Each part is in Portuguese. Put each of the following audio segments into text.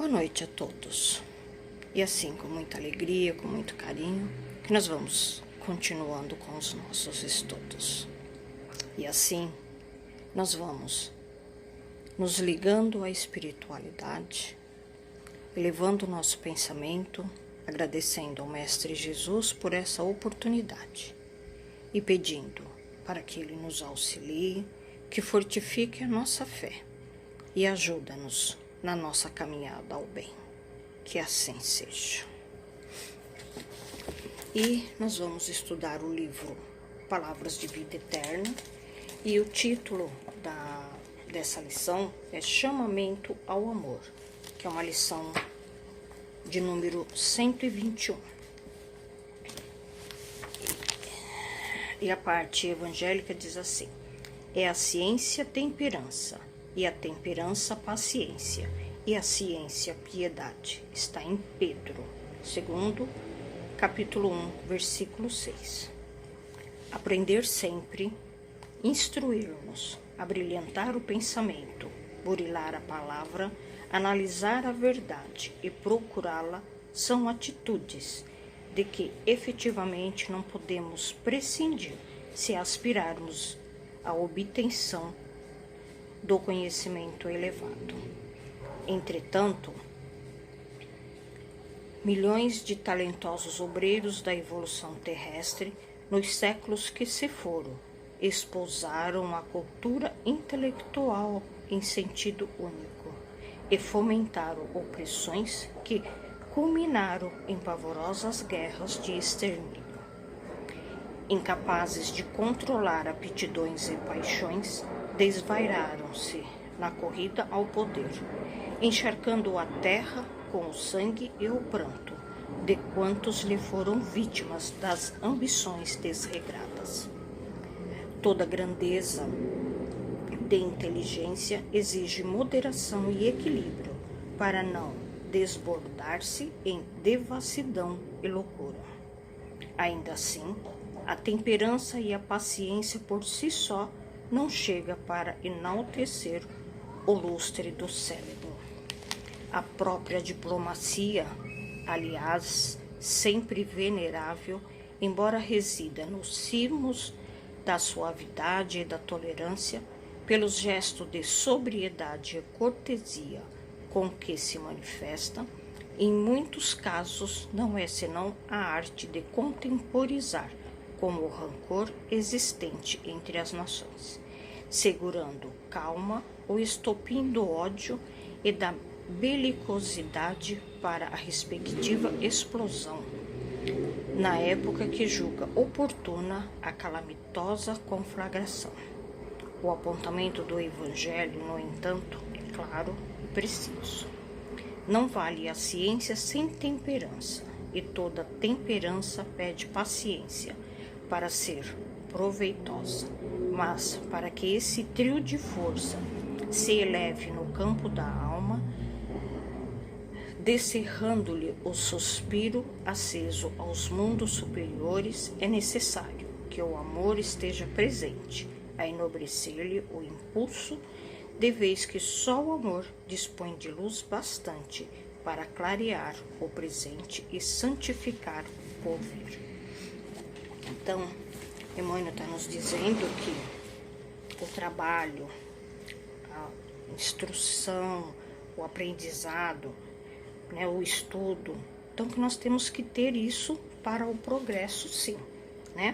Boa noite a todos. E assim, com muita alegria, com muito carinho, que nós vamos continuando com os nossos estudos. E assim, nós vamos nos ligando à espiritualidade, elevando o nosso pensamento, agradecendo ao Mestre Jesus por essa oportunidade e pedindo para que Ele nos auxilie, que fortifique a nossa fé e ajuda-nos na nossa caminhada ao bem. Que assim seja. E nós vamos estudar o livro Palavras de Vida Eterna e o título dessa lição é Chamamento ao Amor, que é uma lição de número 121. E a parte evangélica diz assim: é a ciência temperança, e a temperança paciência, e a ciência piedade. Está em Pedro, segundo, capítulo 1, versículo 6. Aprender sempre, instruir-nos, abrilhantar o pensamento, burilar a palavra, analisar a verdade e procurá-la são atitudes de que efetivamente não podemos prescindir se aspirarmos à obtenção do conhecimento elevado. Entretanto, milhões de talentosos obreiros da evolução terrestre, nos séculos que se foram, esposaram a cultura intelectual em sentido único e fomentaram opressões que culminaram em pavorosas guerras de extermínio. Incapazes de controlar aptidões e paixões, desvairaram-se na corrida ao poder, encharcando a terra com o sangue e o pranto de quantos lhe foram vítimas das ambições desregradas. Toda grandeza de inteligência exige moderação e equilíbrio para não desbordar-se em devassidão e loucura. Ainda assim, a temperança e a paciência por si só não chega para enaltecer o lustre do cérebro. A própria diplomacia, aliás, sempre venerável, embora resida nos cimos da suavidade e da tolerância, pelos gestos de sobriedade e cortesia com que se manifesta, em muitos casos não é senão a arte de contemporizar como o rancor existente entre as nações, segurando calma o estopim do ódio e da belicosidade para a respectiva explosão, na época que julga oportuna a calamitosa conflagração. O apontamento do Evangelho, no entanto, é claro e preciso. Não vale a ciência sem temperança, e toda temperança pede paciência para ser proveitosa, mas para que esse trio de força se eleve no campo da alma, descerrando-lhe o suspiro aceso aos mundos superiores, é necessário que o amor esteja presente, a enobrecer-lhe o impulso, de vez que só o amor dispõe de luz bastante para clarear o presente e santificar o porvir. Então, Emmanuel está nos dizendo que o trabalho, a instrução, o aprendizado, o estudo, então que nós temos que ter isso para o progresso, sim,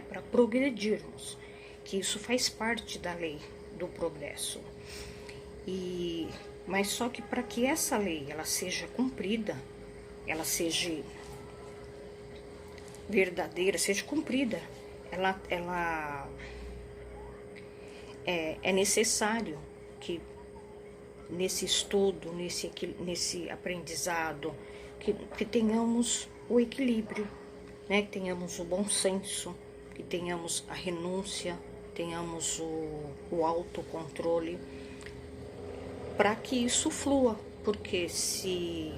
para progredirmos, que isso faz parte da lei do progresso. Mas só que para que essa lei ela seja cumprida, ela seja verdadeira, seja cumprida, é necessário que nesse estudo, nesse aprendizado, que tenhamos o equilíbrio, que tenhamos o bom senso, que tenhamos a renúncia, tenhamos o autocontrole, para que isso flua, porque se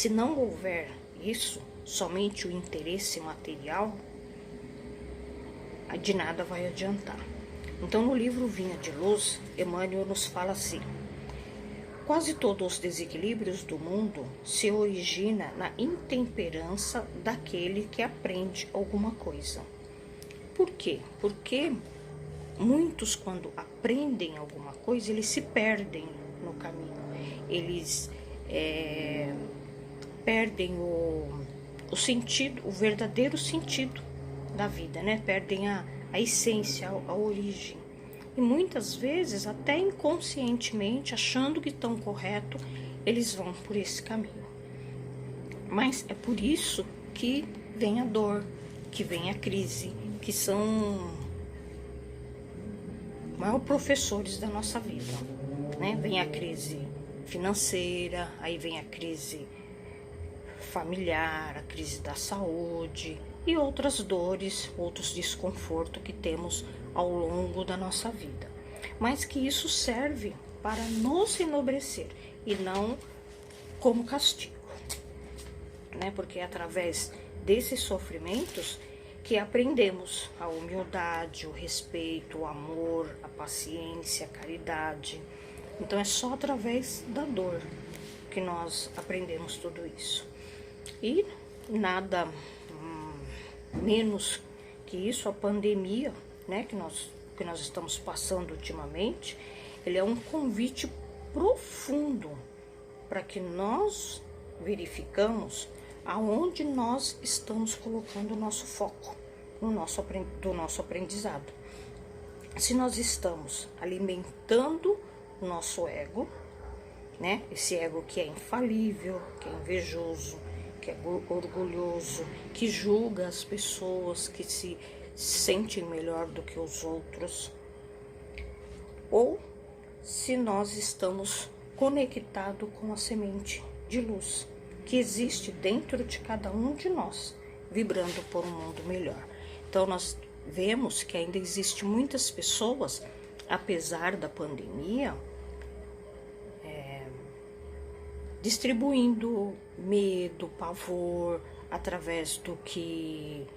não houver isso, somente o interesse material, de nada vai adiantar. Então, no livro Vinha de Luz, Emmanuel nos fala assim: Quase todos os desequilíbrios do mundo se originam na intemperança daquele que aprende alguma coisa. Por quê? Porque muitos, quando aprendem alguma coisa, eles se perdem no caminho. Eles perdem o sentido, o verdadeiro sentido da vida, né? Perdem a essência, a origem. E muitas vezes, até inconscientemente, achando que estão correto, eles vão por esse caminho. Mas é por isso que vem a dor, que vem a crise, que são os maiores professores da nossa vida, né? Vem a crise financeira, aí vem a crise familiar, a crise da saúde e outras dores, outros desconfortos que temos ao longo da nossa vida. Mas que isso serve para nos enobrecer e não como castigo, né? Porque é através desses sofrimentos que aprendemos a humildade, o respeito, o amor, a paciência, a caridade. Então é só através da dor que nós aprendemos tudo isso. E nada menos que isso, a pandemia, né, que nós estamos passando ultimamente, ele é um convite profundo para que nós verificamos aonde nós estamos colocando o nosso foco do nosso aprendizado. Se nós estamos alimentando o nosso ego, né, esse ego que é infalível, que é invejoso, que é orgulhoso, que julga as pessoas, que se sentem melhor do que os outros, ou se nós estamos conectados com a semente de luz que existe dentro de cada um de nós, vibrando por um mundo melhor. Então nós vemos que ainda existe muitas pessoas, apesar da pandemia, distribuindo medo, pavor, através do que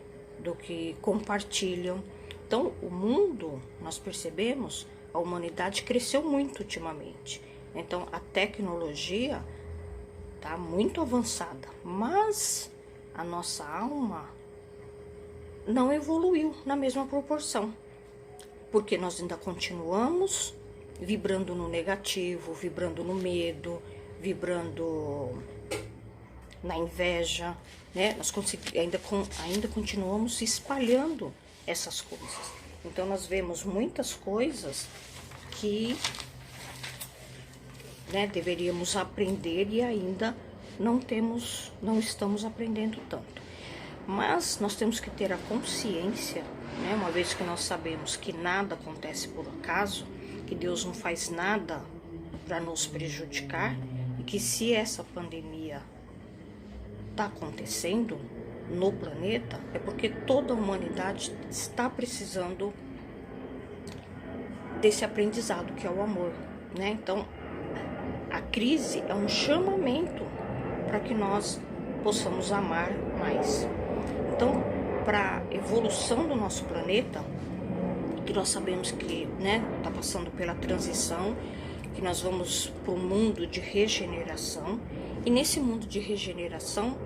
compartilham. Então, o mundo, nós percebemos, a humanidade cresceu muito ultimamente. Então, a tecnologia está muito avançada, mas a nossa alma não evoluiu na mesma proporção, porque nós ainda continuamos vibrando no negativo, vibrando no medo, vibrando na inveja, né? Nós ainda continuamos espalhando essas coisas. Então nós vemos muitas coisas que, né, deveríamos aprender e ainda não estamos aprendendo tanto. Mas nós temos que ter a consciência, né, uma vez que nós sabemos que nada acontece por acaso, que Deus não faz nada para nos prejudicar, e que se essa pandemia está acontecendo no planeta, é porque toda a humanidade está precisando desse aprendizado que é o amor, né? Então, a crise é um chamamento para que nós possamos amar mais. Então, para a evolução do nosso planeta, que nós sabemos que, né, está passando pela transição, que nós vamos para um mundo de regeneração, e nesse mundo de regeneração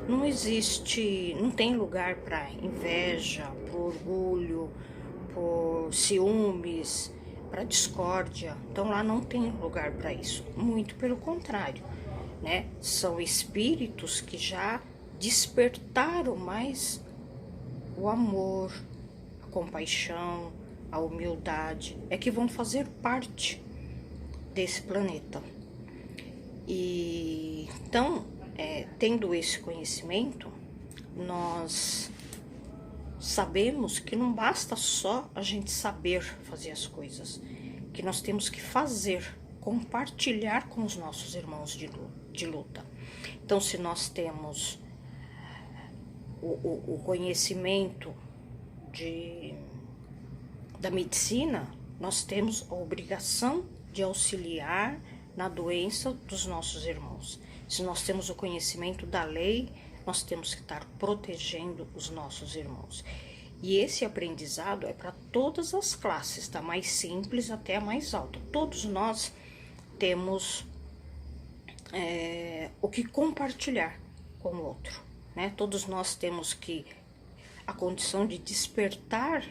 não tem lugar para inveja, por orgulho, por ciúmes, para discórdia. Então lá não tem lugar para isso, muito pelo contrário, né? São espíritos que já despertaram mais o amor, a compaixão, a humildade, é que vão fazer parte desse planeta. E então, tendo esse conhecimento, nós sabemos que não basta só a gente saber fazer as coisas, que nós temos que fazer, compartilhar com os nossos irmãos de luta. Então, se nós temos o conhecimento da medicina, nós temos a obrigação de auxiliar na doença dos nossos irmãos. Se nós temos o conhecimento da lei, nós temos que estar protegendo os nossos irmãos. E esse aprendizado é para todas as classes, da mais simples até a mais alta. Todos nós temos o que compartilhar com o outro, né? Todos nós temos a condição de despertar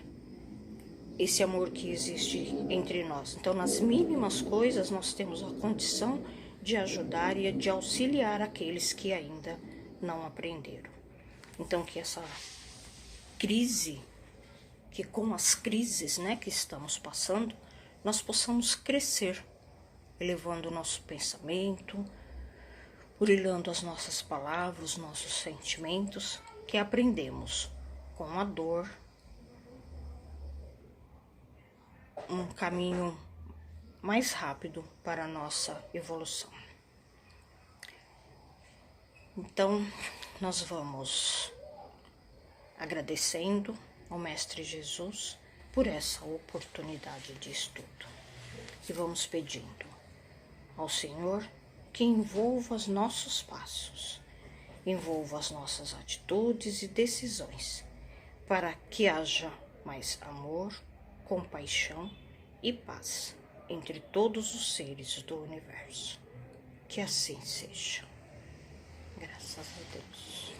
esse amor que existe entre nós. Então, nas mínimas coisas, nós temos a condição de ajudar e de auxiliar aqueles que ainda não aprenderam. Então, que essa crise, que com as crises, né, que estamos passando, nós possamos crescer, elevando o nosso pensamento, burilando as nossas palavras, os nossos sentimentos, que aprendemos com a dor, um caminho mais rápido para a nossa evolução. Então, nós vamos agradecendo ao Mestre Jesus por essa oportunidade de estudo. E vamos pedindo ao Senhor que envolva os nossos passos, envolva as nossas atitudes e decisões, para que haja mais amor, compaixão e paz entre todos os seres do universo. Que assim seja. Graças a Deus.